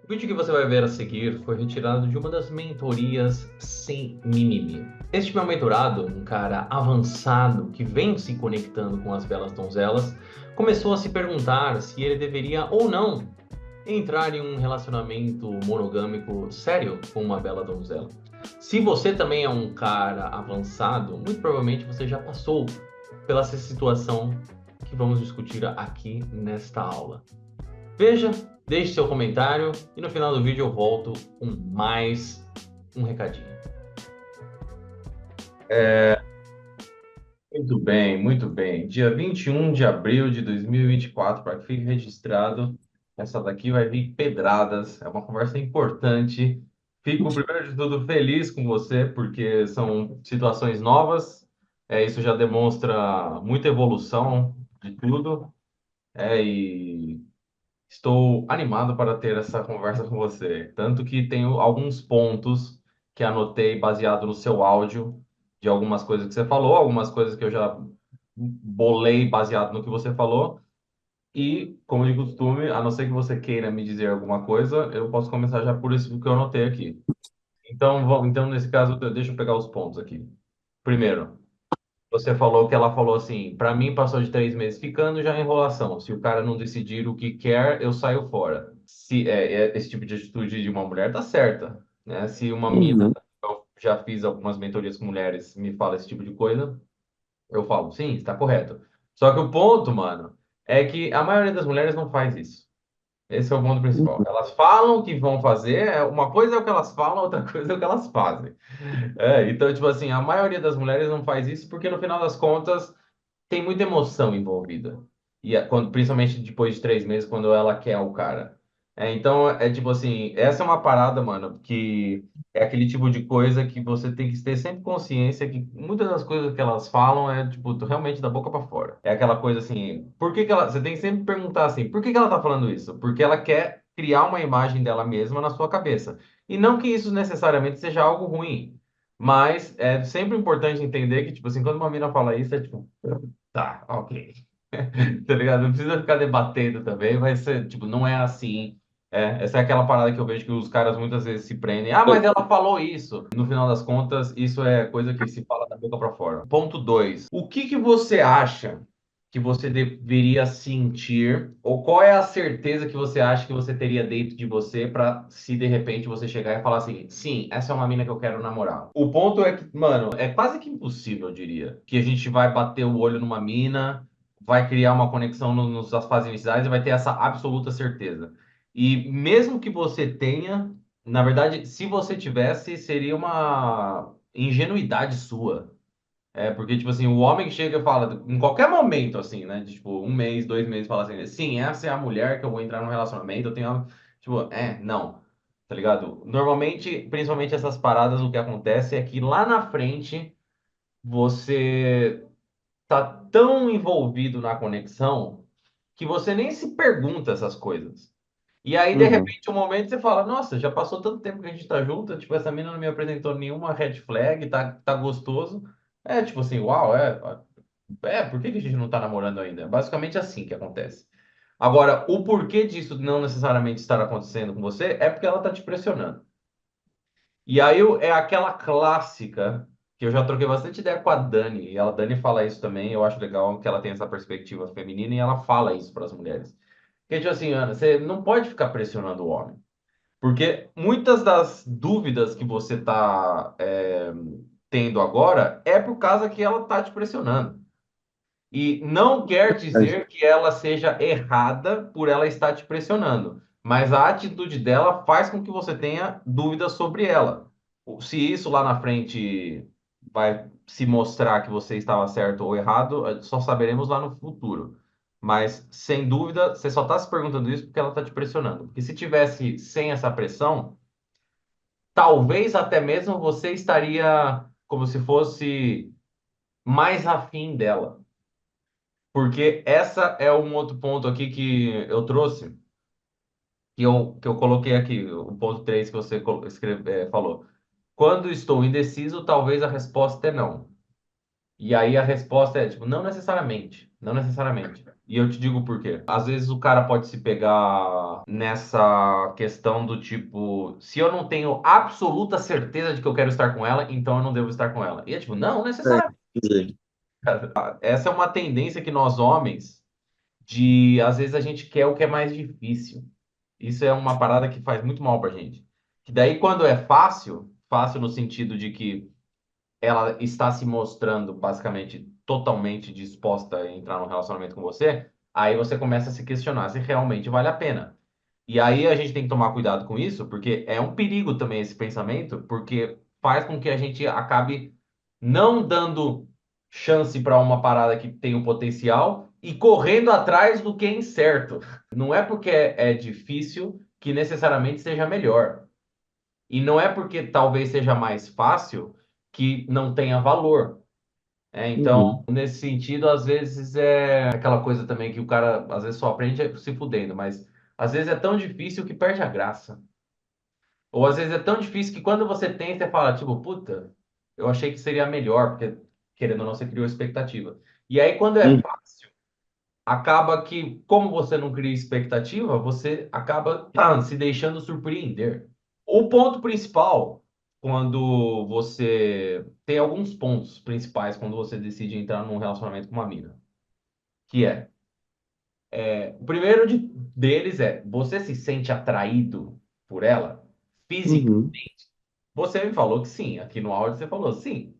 O vídeo que você vai ver a seguir foi retirado de uma das mentorias sem mimimi. Este meu mentorado, um cara avançado que vem se conectando com as belas donzelas, começou a se perguntar se ele deveria ou não entrar em um relacionamento monogâmico sério com uma bela donzela. Se você também é um cara avançado, muito provavelmente você já passou pela essa situação que vamos discutir aqui nesta aula. Veja, deixe seu comentário e no final do vídeo eu volto com mais um recadinho. Muito bem, muito bem. Dia 21 de abril de 2024, para que fique registrado, essa daqui vai vir pedradas, é uma conversa importante. Fico, primeiro de tudo, feliz com você, porque são situações novas, isso já demonstra muita evolução de tudo, e estou animado para ter essa conversa com você. Tanto que tenho alguns pontos que anotei baseado no seu áudio, de algumas coisas que você falou, algumas coisas que eu já bolei baseado no que você falou. E, como de costume, a não ser que você queira me dizer alguma coisa, eu posso começar já por isso que eu anotei aqui. Então, então nesse caso, deixa eu pegar os pontos aqui. Primeiro, você falou que ela falou assim, para mim passou de 3 meses ficando já é enrolação. Se o cara não decidir o que quer, eu saio fora. Se esse tipo de atitude de uma mulher tá certa, né? Se uma mina, Uhum. eu já fiz algumas mentorias com mulheres, me fala esse tipo de coisa, eu falo, sim, está correto. Só que o ponto, mano, é que a maioria das mulheres não faz isso. Esse é o ponto principal. Uhum. Elas falam que vão fazer, uma coisa é o que elas falam, outra coisa é o que elas fazem. Então, tipo assim, a maioria das mulheres não faz isso porque no final das contas tem muita emoção envolvida. Principalmente depois de 3 meses, quando ela quer o cara. Então, é tipo assim, essa é uma parada, mano, que é aquele tipo de coisa que você tem que ter sempre consciência que muitas das coisas que elas falam é, tipo, realmente da boca pra fora. É aquela coisa assim, por que que ela. Você tem que sempre perguntar assim, por que que ela tá falando isso? Porque ela quer criar uma imagem dela mesma na sua cabeça. E não que isso necessariamente seja algo ruim. Mas é sempre importante entender que, tipo assim, quando uma mina fala isso, é tipo, tá, ok. Tá ligado? Não precisa ficar debatendo também, mas tipo, não é assim. Essa é aquela parada que eu vejo que os caras muitas vezes se prendem. Ah, mas ela falou isso. No final das contas, isso é coisa que se fala da boca pra fora. Ponto 2. O que que você acha que você deveria sentir, ou qual é a certeza que você acha que você teria dentro de você para se de repente você chegar e falar assim, sim, essa é uma mina que eu quero namorar. O ponto é que, mano, é quase que impossível, eu diria, que a gente vai bater o olho numa mina, vai criar uma conexão nas fases iniciais e vai ter essa absoluta certeza. E mesmo que você tenha, na verdade, se você tivesse, seria uma ingenuidade sua. Porque, tipo assim, o homem que chega e fala, em qualquer momento, assim, né? De, tipo, 1 mês, 2 meses, fala assim, sim, essa é a mulher que eu vou entrar num relacionamento, eu tenho. Tipo, não, tá ligado? Normalmente, principalmente essas paradas, o que acontece é que lá na frente você tá tão envolvido na conexão que você nem se pergunta essas coisas. E aí, de Uhum. repente, um momento você fala, nossa, já passou tanto tempo que a gente tá junto, tipo, essa mina não me apresentou nenhuma red flag, tá gostoso. Tipo assim, uau, por que que a gente não tá namorando ainda? É basicamente assim que acontece. Agora, o porquê disso não necessariamente estar acontecendo com você é porque ela tá te pressionando. E aí é aquela clássica que eu já troquei bastante ideia com a Dani, e a Dani fala isso também, eu acho legal que ela tem essa perspectiva feminina e ela fala isso para as mulheres. Que tipo assim, Ana, você não pode ficar pressionando o homem, porque muitas das dúvidas que você está tendo agora é por causa que ela está te pressionando. E não quer dizer que ela seja errada por ela estar te pressionando, mas a atitude dela faz com que você tenha dúvidas sobre ela. Se isso lá na frente vai se mostrar que você estava certo ou errado, só saberemos lá no futuro. Mas, sem dúvida, você só está se perguntando isso porque ela está te pressionando. Porque se tivesse sem essa pressão, talvez até mesmo você estaria como se fosse mais afim dela. Porque essa é um outro ponto aqui que eu trouxe, que eu coloquei aqui, o ponto 3 que você falou. Quando estou indeciso, talvez a resposta é não. E aí a resposta é, tipo, não necessariamente, não necessariamente. E eu te digo por quê. Às vezes o cara pode se pegar nessa questão do tipo, se eu não tenho absoluta certeza de que eu quero estar com ela, então eu não devo estar com ela. E é tipo, não É, necessariamente. entendi. Essa é uma tendência que nós homens, de às vezes a gente quer o que é mais difícil. Isso é uma parada que faz muito mal pra gente. Que daí quando é fácil, fácil no sentido de que ela está se mostrando basicamente totalmente disposta a entrar num relacionamento com você, aí você começa a se questionar se realmente vale a pena. E aí a gente tem que tomar cuidado com isso, porque é um perigo também esse pensamento, porque faz com que a gente acabe não dando chance para uma parada que tem um potencial e correndo atrás do que é incerto. Não é porque é difícil que necessariamente seja melhor. E não é porque talvez seja mais fácil que não tenha valor. Então, Uhum, nesse sentido, às vezes é aquela coisa também que o cara às vezes só aprende se fudendo, mas às vezes é tão difícil que perde a graça. Ou às vezes é tão difícil que quando você tem, você fala, tipo, puta, eu achei que seria melhor, porque querendo ou não, você criou expectativa. E aí, quando é uhum, fácil, acaba que, como você não cria expectativa, você acaba se deixando surpreender. O ponto principal, quando você tem alguns pontos principais quando você decide entrar num relacionamento com uma mina, que o primeiro deles é, você se sente atraído por ela física? uhum. Você me falou que sim, aqui no áudio você falou sim.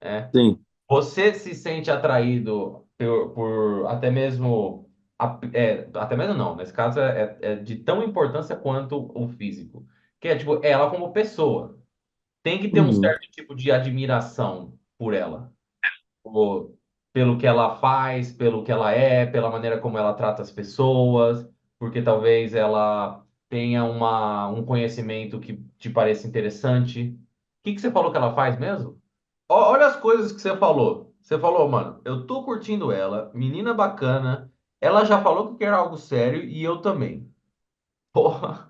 É. Sim, Você se sente atraído por até mesmo, até mesmo não, nesse caso é de tão importância quanto o físico, que é tipo, ela como pessoa. Tem que ter um uhum, certo tipo de admiração por ela, por- pelo que ela faz, pelo que ela é, pela maneira como ela trata as pessoas, porque talvez ela tenha um conhecimento que te pareça interessante. O que que você falou que ela faz mesmo? Olha as coisas que você falou. Você falou, mano, eu tô curtindo ela, menina bacana, ela já falou que quer algo sério e eu também. Porra,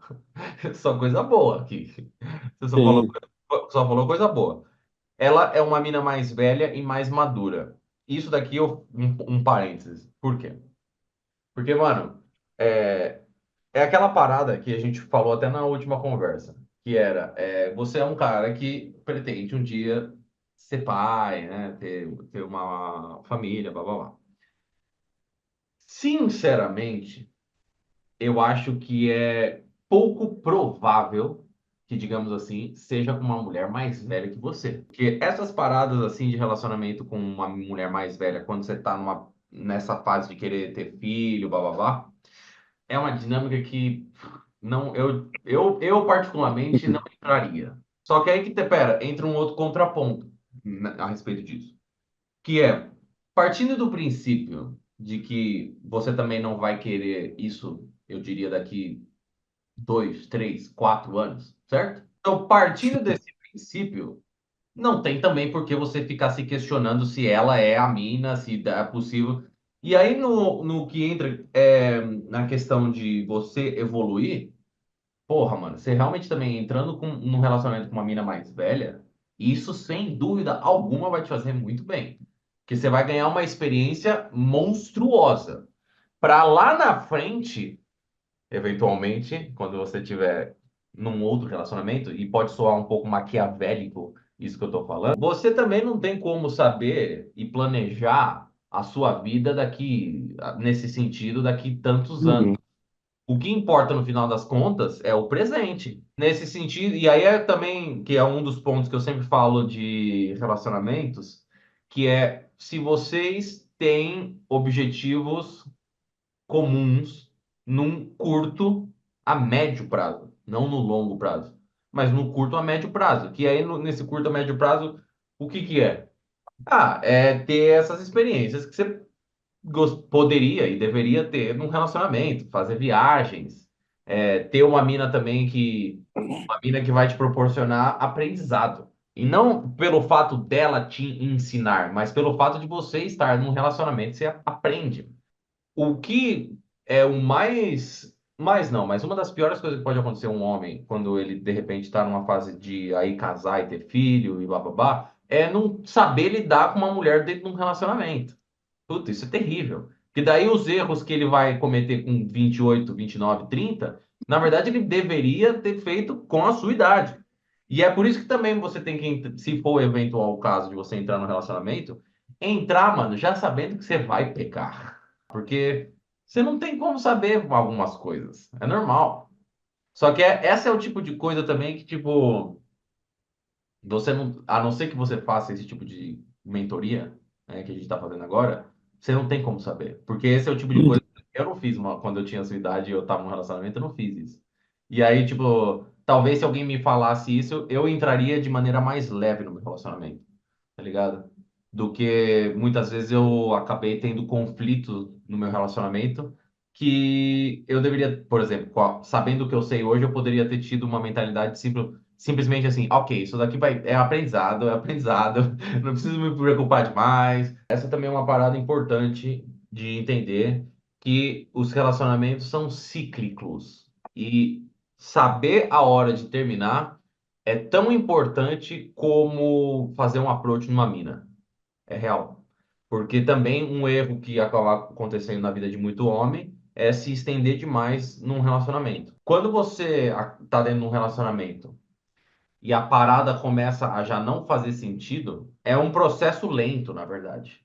só coisa boa aqui. Você sim, só falou coisa boa. Ela é uma mina mais velha e mais madura. Isso daqui um parênteses. Por quê? Porque, mano, é, é aquela parada que a gente falou até na última conversa, que era, você é um cara que pretende um dia ser pai, né? Ter uma família, blá blá blá. Sinceramente, eu acho que é pouco provável que, digamos assim, seja com uma mulher mais velha que você. Porque essas paradas assim de relacionamento com uma mulher mais velha, quando você tá nessa fase de querer ter filho, blá blá blá, é uma dinâmica que não, eu particularmente não uhum, entraria. Só que aí pera, entra um outro contraponto a respeito disso, que é partindo do princípio de que você também não vai querer isso, eu diria, daqui 2, 3, 4 anos, certo? Então, partindo desse princípio, não tem também por que você ficar se questionando se ela é a mina, se é possível. E aí, no que entra na questão de você evoluir, porra, mano, você realmente também entrando num relacionamento com uma mina mais velha, isso sem dúvida alguma vai te fazer muito bem. Porque você vai ganhar uma experiência monstruosa. Para lá na frente, eventualmente, quando você tiver num outro relacionamento, e pode soar um pouco maquiavélico isso que eu tô falando, você também não tem como saber e planejar a sua vida nesse sentido, daqui tantos anos. uhum. O que importa no final das contas é o presente. Nesse sentido, e aí é também que é um dos pontos que eu sempre falo de relacionamentos, que é se vocês têm objetivos comuns num curto a médio prazo, não no longo prazo, mas no curto a médio prazo, que aí nesse curto a médio prazo, o que que é? Ah, é ter essas experiências que você poderia e deveria ter num relacionamento, fazer viagens, ter uma mina que vai te proporcionar aprendizado. E não pelo fato dela te ensinar, mas pelo fato de você estar num relacionamento, você aprende. O que é o mais não, mas uma das piores coisas que pode acontecer a um homem quando ele de repente está numa fase de aí casar e ter filho e blá blá blá, é não saber lidar com uma mulher dentro de um relacionamento. Puta, isso é terrível. Porque daí os erros que ele vai cometer com 28, 29, 30, na verdade ele deveria ter feito com a sua idade. E é por isso que também você tem que, se for eventual o caso de você entrar no relacionamento, entrar, mano, já sabendo que você vai pecar. Porque você não tem como saber algumas coisas. É normal. Só que essa é o tipo de coisa também que, tipo, você não, a não ser que você faça esse tipo de mentoria, né, que a gente está fazendo agora, você não tem como saber. Porque esse é o tipo de coisa que eu não fiz quando eu tinha essa idade e eu estava num relacionamento, eu não fiz isso. E aí, tipo, talvez se alguém me falasse isso, eu entraria de maneira mais leve no meu relacionamento, tá ligado? Do que muitas vezes eu acabei tendo conflitos no meu relacionamento que eu deveria, por exemplo, sabendo o que eu sei hoje, eu poderia ter tido uma mentalidade simplesmente assim, ok, isso daqui é aprendizado, não preciso me preocupar demais. Essa também é uma parada importante de entender que os relacionamentos são cíclicos e saber a hora de terminar é tão importante como fazer um approach numa mina. É real. Porque também um erro que acaba acontecendo na vida de muito homem é se estender demais num relacionamento. Quando você tá dentro de um relacionamento e a parada começa a já não fazer sentido, é um processo lento, na verdade.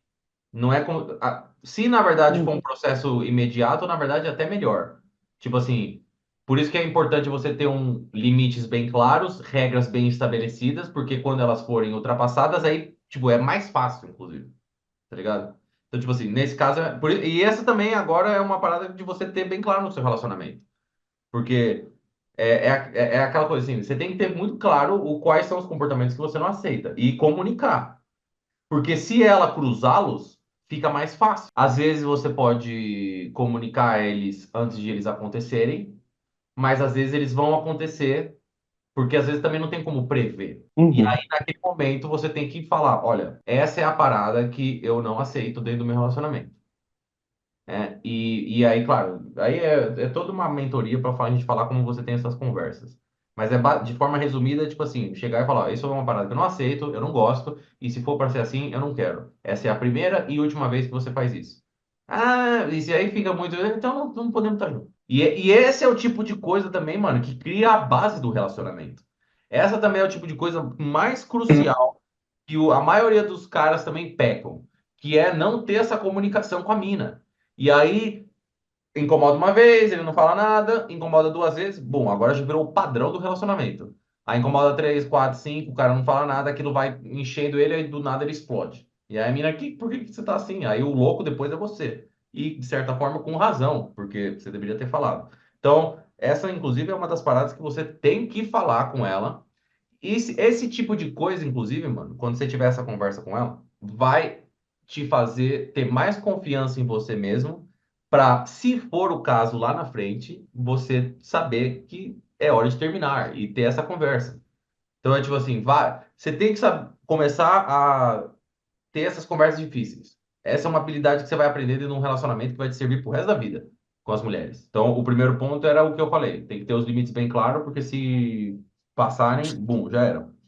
Não é como. Se na verdade for um Uhum, processo imediato, na verdade é até melhor. Tipo assim, por isso que é importante você ter limites bem claros, regras bem estabelecidas, porque quando elas forem ultrapassadas, aí, tipo, é mais fácil, inclusive, tá ligado? Então, tipo assim, nesse caso, e essa também agora é uma parada de você ter bem claro no seu relacionamento. Porque é aquela coisa assim, você tem que ter muito claro quais são os comportamentos que você não aceita e comunicar. Porque se ela cruzá-los, fica mais fácil. Às vezes você pode comunicar a eles antes de eles acontecerem, mas às vezes eles vão acontecer, porque às vezes também não tem como prever. E uhum, aí, naquele momento, você tem que falar: olha, essa é a parada que eu não aceito dentro do meu relacionamento. E aí, claro, aí é toda uma mentoria para a gente falar como você tem essas conversas. Mas de forma resumida, tipo assim, chegar e falar, ó, isso é uma parada que eu não aceito, eu não gosto, e se for para ser assim, eu não quero. Essa é a primeira e última vez que você faz isso. Ah, e se aí fica muito, então não podemos estar juntos. E esse é o tipo de coisa também, mano, que cria a base do relacionamento. Essa também é o tipo de coisa mais crucial que a maioria dos caras também pecam, que é não ter essa comunicação com a mina. E aí incomoda uma vez, ele não fala nada, incomoda duas vezes, bom, agora já virou o padrão do relacionamento. Aí incomoda três, quatro, cinco, o cara não fala nada, aquilo vai enchendo ele, aí do nada ele explode. E aí a mina, por que que você tá assim? Aí o louco depois é você. E, de certa forma, com razão, porque você deveria ter falado. Então, essa, inclusive, é uma das paradas que você tem que falar com ela. E esse tipo de coisa, inclusive, mano, quando você tiver essa conversa com ela, vai te fazer ter mais confiança em você mesmo, para, se for o caso lá na frente, você saber que é hora de terminar e ter essa conversa. Então é tipo assim, vai, você tem que começar a ter essas conversas difíceis. Essa é uma habilidade que você vai aprender num relacionamento que vai te servir pro resto da vida com as mulheres. Então, o primeiro ponto era o que eu falei, tem que ter os limites bem claros, porque se passarem, bum, já era.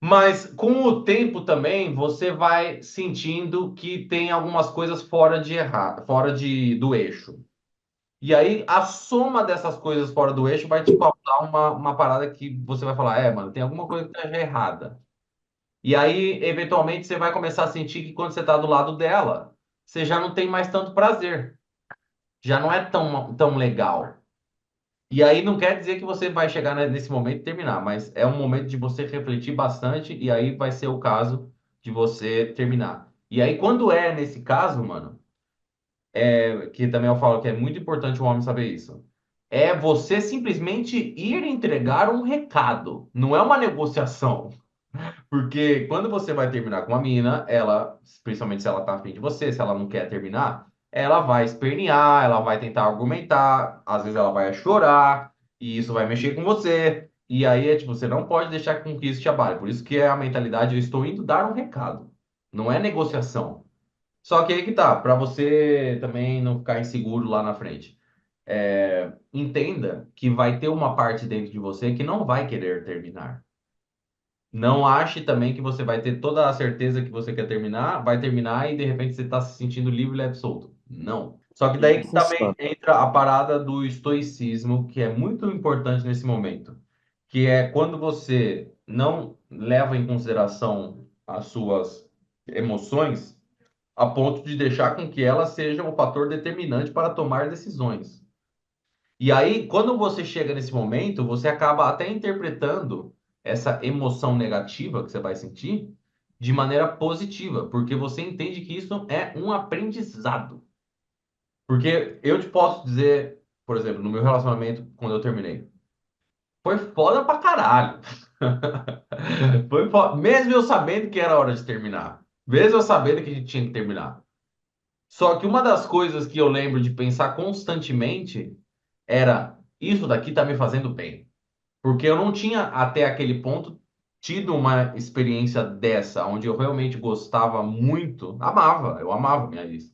Mas com o tempo também você vai sentindo que tem algumas coisas fora de errar, do eixo. E aí a soma dessas coisas fora do eixo vai te causar uma parada que você vai falar, mano, tem alguma coisa que tá errada. E aí, eventualmente, você vai começar a sentir que quando você tá do lado dela, você já não tem mais tanto prazer. Já não é tão legal. E aí não quer dizer que você vai chegar nesse momento e terminar, mas é um momento de você refletir bastante e aí vai ser o caso de você terminar. E aí quando é nesse caso, mano, que também eu falo que é muito importante o homem saber isso, é você simplesmente ir entregar um recado, não é uma negociação. Porque quando você vai terminar com uma mina, ela, principalmente se ela tá afim de você, se ela não quer terminar, ela vai espernear, ela vai tentar argumentar, às vezes ela vai chorar, e isso vai mexer com você. E aí é tipo, você não pode deixar com que isso te abale. Por isso que é a mentalidade, eu estou indo dar um recado. Não é negociação. Só que aí que tá, para você também não ficar inseguro lá na frente. Entenda que vai ter uma parte dentro de você que não vai querer terminar. Não ache também que você vai ter toda a certeza que você quer terminar, vai terminar e de repente você está se sentindo livre, leve, e solto. Não. Só que E daí não que também funciona. entra a parada do estoicismo, que é muito importante nesse momento, que é quando você não leva em consideração as suas emoções a ponto de deixar com que elas sejam o fator determinante para tomar decisões. E aí, quando você chega nesse momento, você acaba até interpretando essa emoção negativa que você vai sentir de maneira positiva, porque você entende que isso é um aprendizado. Porque eu te posso dizer, por exemplo, no meu relacionamento, quando eu terminei, foi foda pra caralho. Mesmo eu sabendo que era hora de terminar, mesmo eu sabendo que a gente tinha que terminar. Só que uma das coisas que eu lembro de pensar constantemente era: isso daqui tá me fazendo bem. Porque eu não tinha até aquele ponto tido uma experiência dessa, onde eu realmente gostava muito, amava, eu amava minha ex.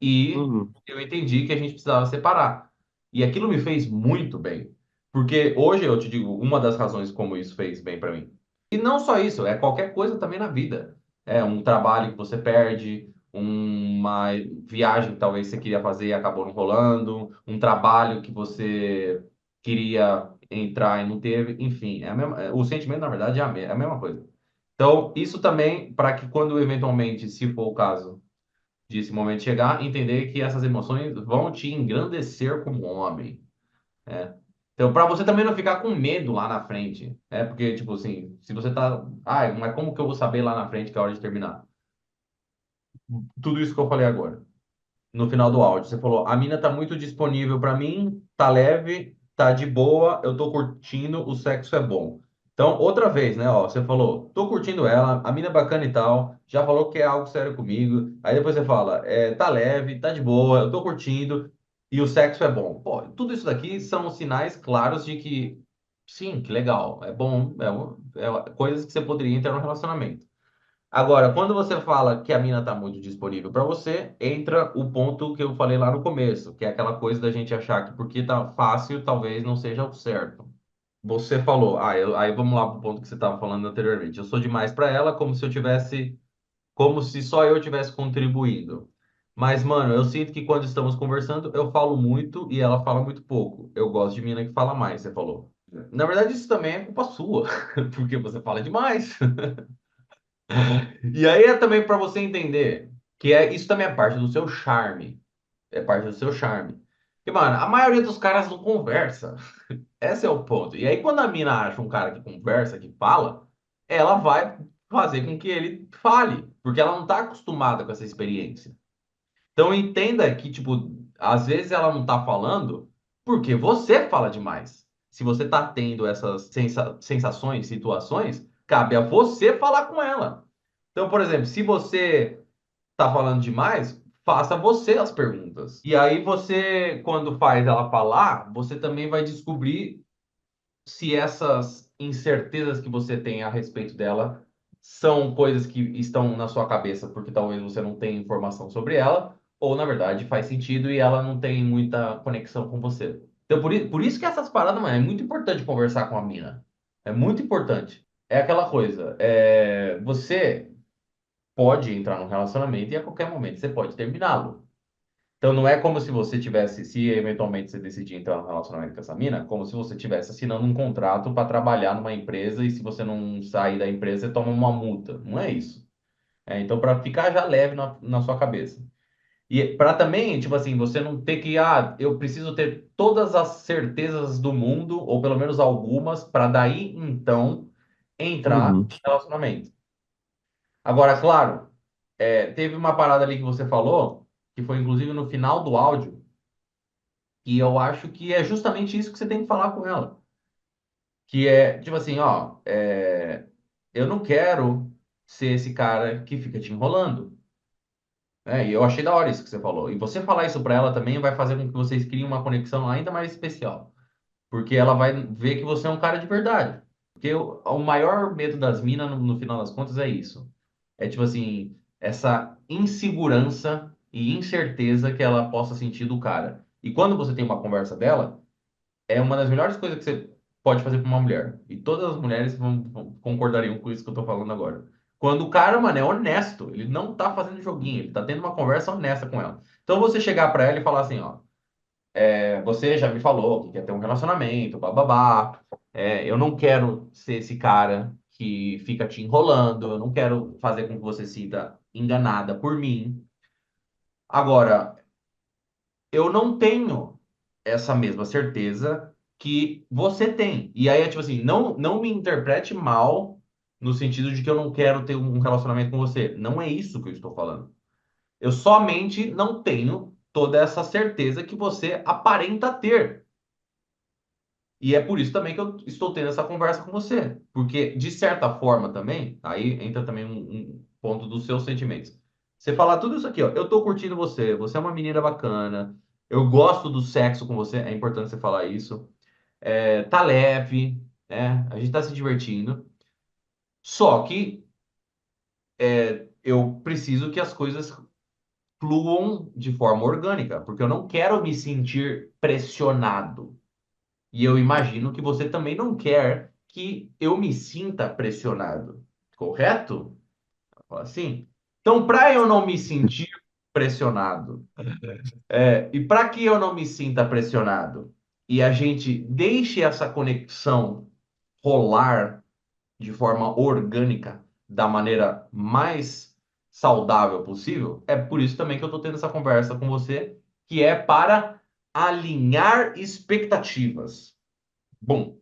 E Uhum. eu entendi que a gente precisava separar. E aquilo me fez muito bem. Porque hoje eu te digo, uma das razões como isso fez bem para mim. E não só isso, é qualquer coisa também na vida. É um trabalho que você perde, uma viagem que talvez você queria fazer e acabou não rolando, um trabalho que você queria entrar e não teve, enfim, o sentimento, na verdade, é a mesma coisa. Então, isso também, para que quando eventualmente, se for o caso, desse momento chegar, entender que essas emoções vão te engrandecer como homem, né? Então, para você também não ficar com medo lá na frente, né? Porque, tipo assim, se você tá, mas como que eu vou saber lá na frente que é a hora de terminar? Tudo isso que eu falei agora no final do áudio. Você falou, a mina tá muito disponível pra mim, tá leve, tá de boa, eu tô curtindo, o sexo é bom. Então, outra vez, né, ó, você falou, tô curtindo ela, a mina é bacana e tal, já falou que é algo sério comigo. Aí depois você fala, tá leve, tá de boa, eu tô curtindo e o sexo é bom. Pô, tudo isso daqui são sinais claros de que, sim, que legal, é bom, coisas que você poderia entrar no relacionamento. Agora, quando você fala que a mina tá muito disponível para você, entra o ponto que eu falei lá no começo, que é aquela coisa da gente achar que porque tá fácil, talvez não seja o certo. Você falou, aí vamos lá pro ponto que você estava falando anteriormente. Eu sou demais para ela, como se eu tivesse, como se só eu tivesse contribuído. Mas, mano, eu sinto que quando estamos conversando, eu falo muito e ela fala muito pouco. Eu gosto de mina que fala mais, você falou. Na verdade, isso também é culpa sua, porque você fala demais. E aí é também para você entender que isso também é parte do seu charme. É parte do seu charme. E, mano, a maioria dos caras não conversa. Esse é o ponto. E aí, quando a mina acha um cara que conversa, que fala, ela vai fazer com que ele fale, porque ela não tá acostumada com essa experiência. Então, entenda que, tipo, às vezes ela não tá falando porque você fala demais. Se você tá tendo essas sensações, situações, cabe a você falar com ela. Então, por exemplo, se você tá falando demais, faça você as perguntas. E aí você, quando faz ela falar, você também vai descobrir se essas incertezas que você tem a respeito dela são coisas que estão na sua cabeça porque talvez você não tenha informação sobre ela, ou na verdade faz sentido e ela não tem muita conexão com você. Então, por isso que essas paradas, mano, é muito importante conversar com a mina. É muito importante. É aquela coisa, você pode entrar num relacionamento e a qualquer momento você pode terminá-lo. Então não é como se você tivesse, se eventualmente você decidir entrar num relacionamento com essa mina, como se você tivesse assinando um contrato para trabalhar numa empresa e se você não sair da empresa, você toma uma multa. Não é isso. Então, para ficar já leve na sua cabeça. E para também, tipo assim, você não ter que, eu preciso ter todas as certezas do mundo, ou pelo menos algumas, para daí então entrar Uhum. no relacionamento. Agora, claro, teve uma parada ali que você falou, que foi inclusive no final do áudio, e eu acho que é justamente isso que você tem que falar com ela. Que é, tipo assim, ó, eu não quero ser esse cara que fica te enrolando. E eu achei da hora isso que você falou. E você falar isso pra ela também vai fazer com que vocês criem uma conexão ainda mais especial. Porque ela vai ver que você é um cara de verdade. Porque o maior medo das minas, no final das contas, é isso. É tipo assim, essa insegurança e incerteza que ela possa sentir do cara. E quando você tem uma conversa dela, é uma das melhores coisas que você pode fazer para uma mulher. E todas as mulheres concordariam com isso que eu tô falando agora. Quando o cara, mano, é honesto, ele não tá fazendo joguinho, ele tá tendo uma conversa honesta com ela. Então você chegar para ela e falar assim, ó, você já me falou que quer ter um relacionamento, bababá. Eu não quero ser esse cara que fica te enrolando, eu não quero fazer com que você se sinta enganada por mim. Agora, eu não tenho essa mesma certeza que você tem. E aí é tipo assim, não me interprete mal no sentido de que eu não quero ter um relacionamento com você. Não é isso que eu estou falando. Eu somente não tenho toda essa certeza que você aparenta ter. E é por isso também que eu estou tendo essa conversa com você. Porque, de certa forma também, aí entra também um ponto dos seus sentimentos. Você falar tudo isso aqui, ó. Eu tô curtindo você, você é uma menina bacana, eu gosto do sexo com você, é importante você falar isso. Tá leve, né? A gente tá se divertindo. Só que eu preciso que as coisas fluam de forma orgânica, porque eu não quero me sentir pressionado. E eu imagino que você também não quer que eu me sinta pressionado, correto? Fala assim. Então, para eu não me sentir pressionado, e para que eu não me sinta pressionado e a gente deixe essa conexão rolar de forma orgânica, da maneira mais saudável possível, é por isso também que eu estou tendo essa conversa com você, que é para alinhar expectativas. Bom,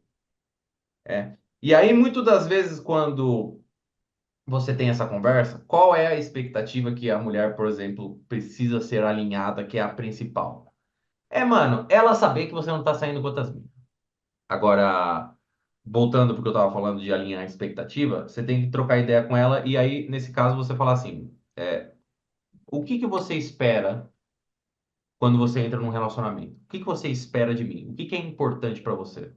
e aí, muitas das vezes, quando você tem essa conversa, qual é a expectativa que a mulher, por exemplo, precisa ser alinhada, que é a principal? Mano, ela saber que você não tá saindo com outras minas. Agora, voltando porque eu tava falando de alinhar a expectativa, você tem que trocar ideia com ela e aí, nesse caso, você fala assim, o que que você espera quando você entra num relacionamento? O que que você espera de mim? O que que é importante pra você?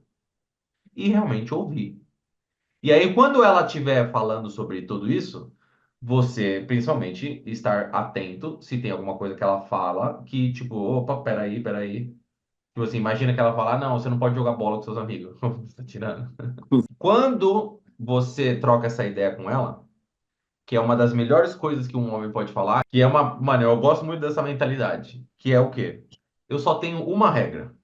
E realmente ouvir. E aí, quando ela estiver falando sobre tudo isso, você, principalmente, estar atento se tem alguma coisa que ela fala que, tipo, opa, peraí, peraí. Tipo assim, imagina que ela fala, não, você não pode jogar bola com seus amigos. Você tá tirando. Quando você troca essa ideia com ela, que é uma das melhores coisas que um homem pode falar, que é uma, mano, eu gosto muito dessa mentalidade, que é o quê? Eu só tenho uma regra,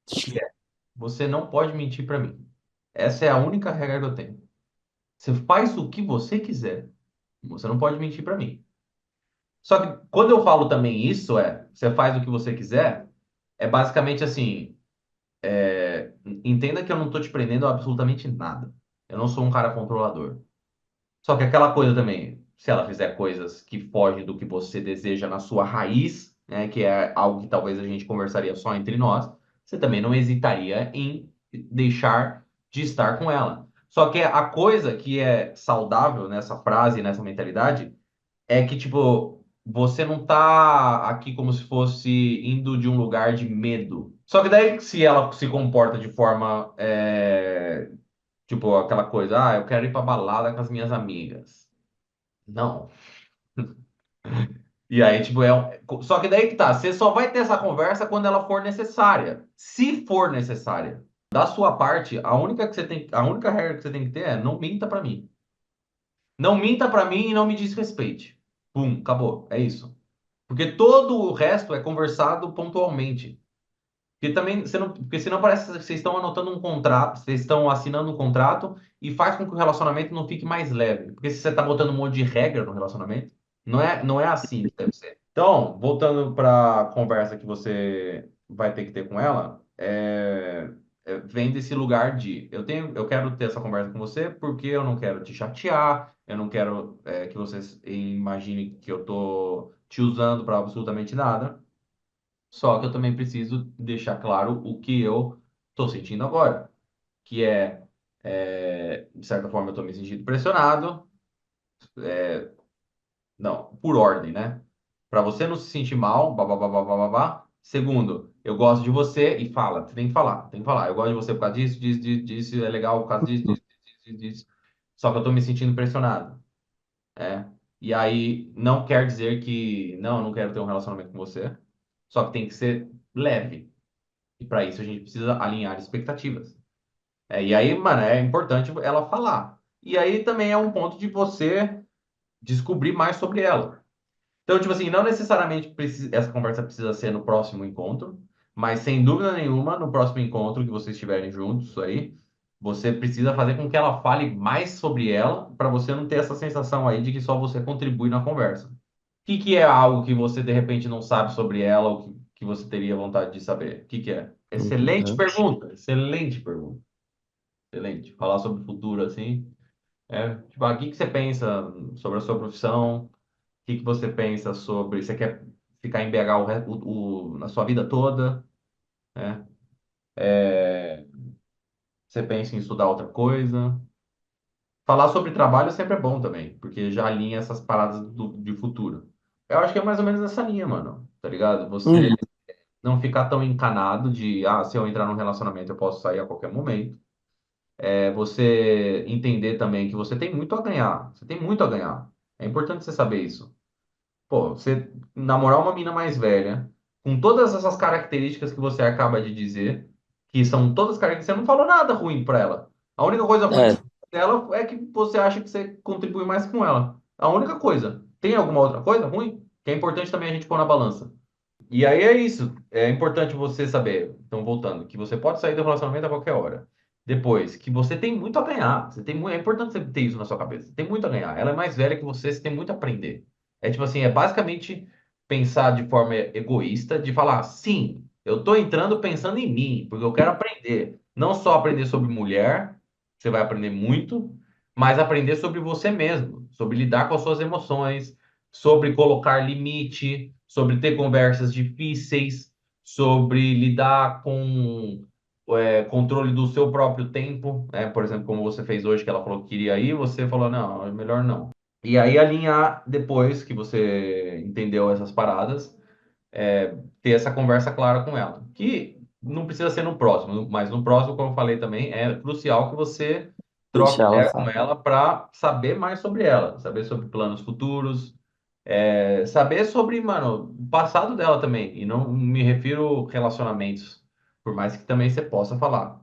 que é, você não pode mentir pra mim. Essa é a única regra que eu tenho. Você faz o que você quiser. Você não pode mentir para mim. Só que quando eu falo também isso, você faz o que você quiser, é basicamente assim, entenda que eu não tô te prendendo a absolutamente nada. Eu não sou um cara controlador. Só que aquela coisa também, se ela fizer coisas que fogem do que você deseja na sua raiz, né, que é algo que talvez a gente conversaria só entre nós, você também não hesitaria em deixar de estar com ela. Só que a coisa que é saudável nessa frase, nessa mentalidade, é que, tipo, você não tá aqui como se fosse indo de um lugar de medo. Só que daí, se ela se comporta de forma, tipo, aquela coisa, eu quero ir pra balada com as minhas amigas. Não. E aí, tipo, só que daí que tá, você só vai ter essa conversa quando ela for necessária. Se for necessária. Da sua parte, a única regra que você tem que ter é não minta pra mim. Não minta pra mim e não me desrespeite. Pum, acabou. É isso. Porque todo o resto é conversado pontualmente. Porque também, porque senão parece que vocês estão anotando um contrato, vocês estão assinando um contrato e faz com que o relacionamento não fique mais leve. Porque se você está botando um monte de regra no relacionamento, não é assim que deve ser. Então, voltando para a conversa que você vai ter que ter com ela, vem desse lugar de eu quero ter essa conversa com você porque eu não quero te chatear, eu não quero que você imagine que eu tô te usando para absolutamente nada. Só que eu também preciso deixar claro o que eu estou sentindo agora, que de certa forma, eu estou me sentindo pressionado. Não, por ordem, né? Para você não se sentir mal, babá, babá. Segundo, eu gosto de você e fala, você tem que falar, tem que falar. Eu gosto de você por causa disso, disso, é legal por causa disso. Só que eu estou me sentindo pressionado. É. E aí, não quer dizer que, não, eu não quero ter um relacionamento com você. Só que tem que ser leve. E para isso a gente precisa alinhar expectativas. E aí, mano, é importante ela falar. E aí também é um ponto de você descobrir mais sobre ela. Então, tipo assim, não necessariamente essa conversa precisa ser no próximo encontro, mas sem dúvida nenhuma, no próximo encontro que vocês estiverem juntos aí, você precisa fazer com que ela fale mais sobre ela, para você não ter essa sensação aí de que só você contribui na conversa. O que é algo que você de repente não sabe sobre ela ou que você teria vontade de saber? O que é? Excelente Uhum. pergunta, excelente pergunta, excelente. Falar sobre o futuro assim, tipo, o que você pensa sobre a sua profissão? Que você pensa sobre? Você quer ficar em BH na sua vida toda, né? Você pensa em estudar outra coisa? Falar sobre trabalho sempre é bom também, porque já alinha essas paradas de futuro. Eu acho que é mais ou menos essa linha, mano, tá ligado? Você Uhum. não ficar tão encanado de, se eu entrar num relacionamento eu posso sair a qualquer momento. Você entender também que você tem muito a ganhar. Você tem muito a ganhar. É importante você saber isso. Pô, você namorar uma mina mais velha, com todas essas características que você acaba de dizer, que são todas características, você não falou nada ruim pra ela. A única coisa ruim que É, você fala dela é que você acha que você contribui mais com ela. A única coisa. Tem alguma outra coisa ruim? Que é importante também a gente pôr na balança. E aí é isso. É importante você saber, então voltando, que você pode sair do relacionamento a qualquer hora. Depois, que você tem muito a ganhar. É importante você ter isso na sua cabeça. Tem muito a ganhar. Ela é mais velha que você tem muito a aprender. É tipo assim, é basicamente pensar de forma egoísta, de falar, sim, eu tô entrando pensando em mim, porque eu quero aprender. Não só aprender sobre mulher, você vai aprender muito, mas aprender sobre você mesmo, sobre lidar com as suas emoções, sobre colocar limite, sobre ter conversas difíceis, sobre lidar com controle do seu próprio tempo, né? Por exemplo, como você fez hoje, que ela falou que queria ir, você falou, não, é melhor não. E aí alinhar depois que você entendeu essas paradas, ter essa conversa clara com ela. Que não precisa ser no próximo, mas no próximo, como eu falei também, é crucial que você troque deixa ela ideia com falar. ela para saber mais sobre ela, saber sobre planos futuros, saber sobre, mano, o passado dela também. E não me refiro relacionamentos, por mais que também você possa falar.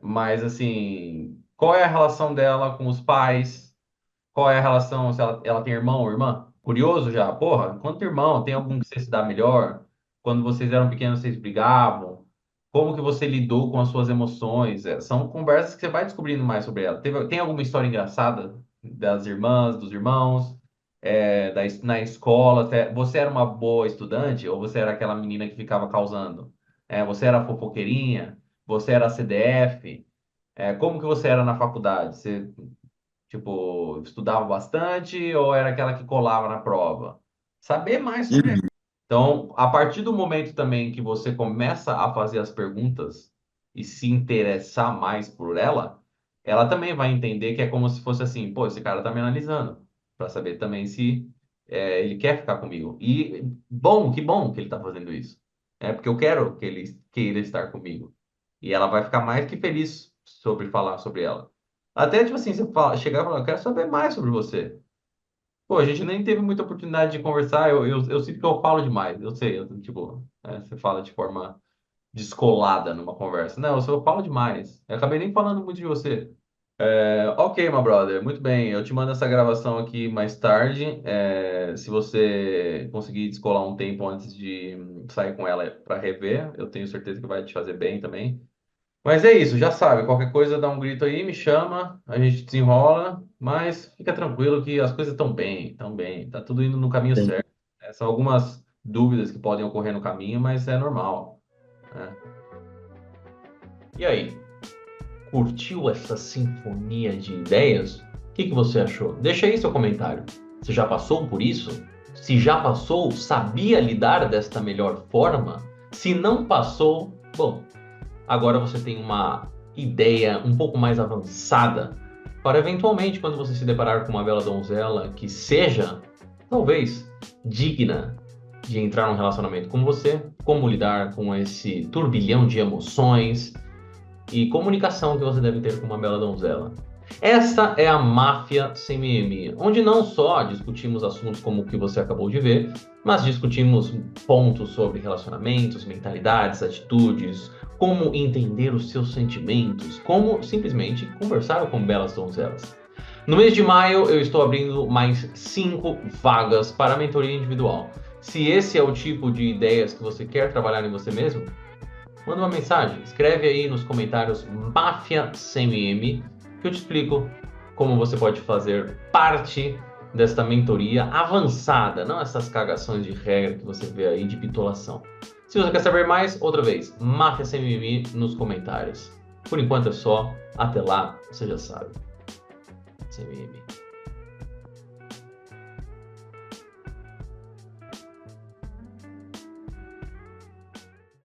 Mas assim, qual é a relação dela com os pais? Qual é a relação, se ela tem irmão ou irmã? Curioso já, porra, quanto irmão? Tem algum que você se dá melhor? Quando vocês eram pequenos, vocês brigavam? Como que você lidou com as suas emoções? São conversas que você vai descobrindo mais sobre ela. Tem alguma história engraçada das irmãs, dos irmãos, na escola? Você era uma boa estudante ou você era aquela menina que ficava causando? Você era fofoqueirinha? Você era CDF? Como que você era na faculdade? Você tipo, estudava bastante ou era aquela que colava na prova? Saber mais sobre ela. Uhum. Então, a partir do momento também que você começa a fazer as perguntas e se interessar mais por ela, ela também vai entender que é como se fosse assim, pô, esse cara tá me analisando, para saber também se ele quer ficar comigo. E que bom que ele tá fazendo isso. Porque eu quero que ele queira estar comigo. E ela vai ficar mais que feliz sobre falar sobre ela. Até, tipo assim, chegar e falar, eu quero saber mais sobre você. Pô, a gente nem teve muita oportunidade de conversar, eu sinto que eu falo demais, eu sei, tipo, você fala de forma descolada numa conversa. Não, eu falo demais. Eu acabei nem falando muito de você. Ok, my brother, muito bem. Eu te mando essa gravação aqui mais tarde. Se você conseguir descolar um tempo antes de sair com ela para rever, eu tenho certeza que vai te fazer bem também. Mas é isso, já sabe, qualquer coisa dá um grito aí, me chama, a gente desenrola, mas fica tranquilo que as coisas estão bem, tá tudo indo no caminho Sim. certo. São algumas dúvidas que podem ocorrer no caminho, mas é normal, né? E aí, curtiu essa sinfonia de ideias? O que você achou? Deixa aí seu comentário. Você já passou por isso? Se já passou, sabia lidar desta melhor forma? Se não passou, bom, agora você tem uma ideia um pouco mais avançada para eventualmente, quando você se deparar com uma bela donzela que seja, talvez, digna de entrar num relacionamento com você, como lidar com esse turbilhão de emoções e comunicação que você deve ter com uma bela donzela. Essa é a Máfia Sem Mimimi, onde não só discutimos assuntos como o que você acabou de ver, mas discutimos pontos sobre relacionamentos, mentalidades, atitudes, como entender os seus sentimentos, como simplesmente conversar com belas donzelas. No mês de maio, eu estou abrindo mais 5 vagas para a mentoria individual. Se esse é o tipo de ideias que você quer trabalhar em você mesmo, manda uma mensagem, escreve aí nos comentários Máfia CMM, que eu te explico como você pode fazer parte desta mentoria avançada, não essas cagações de regra que você vê aí de bitolação. Se você quer saber mais, outra vez, Máfia CMM nos comentários. Por enquanto é só, até lá, você já sabe. CMM.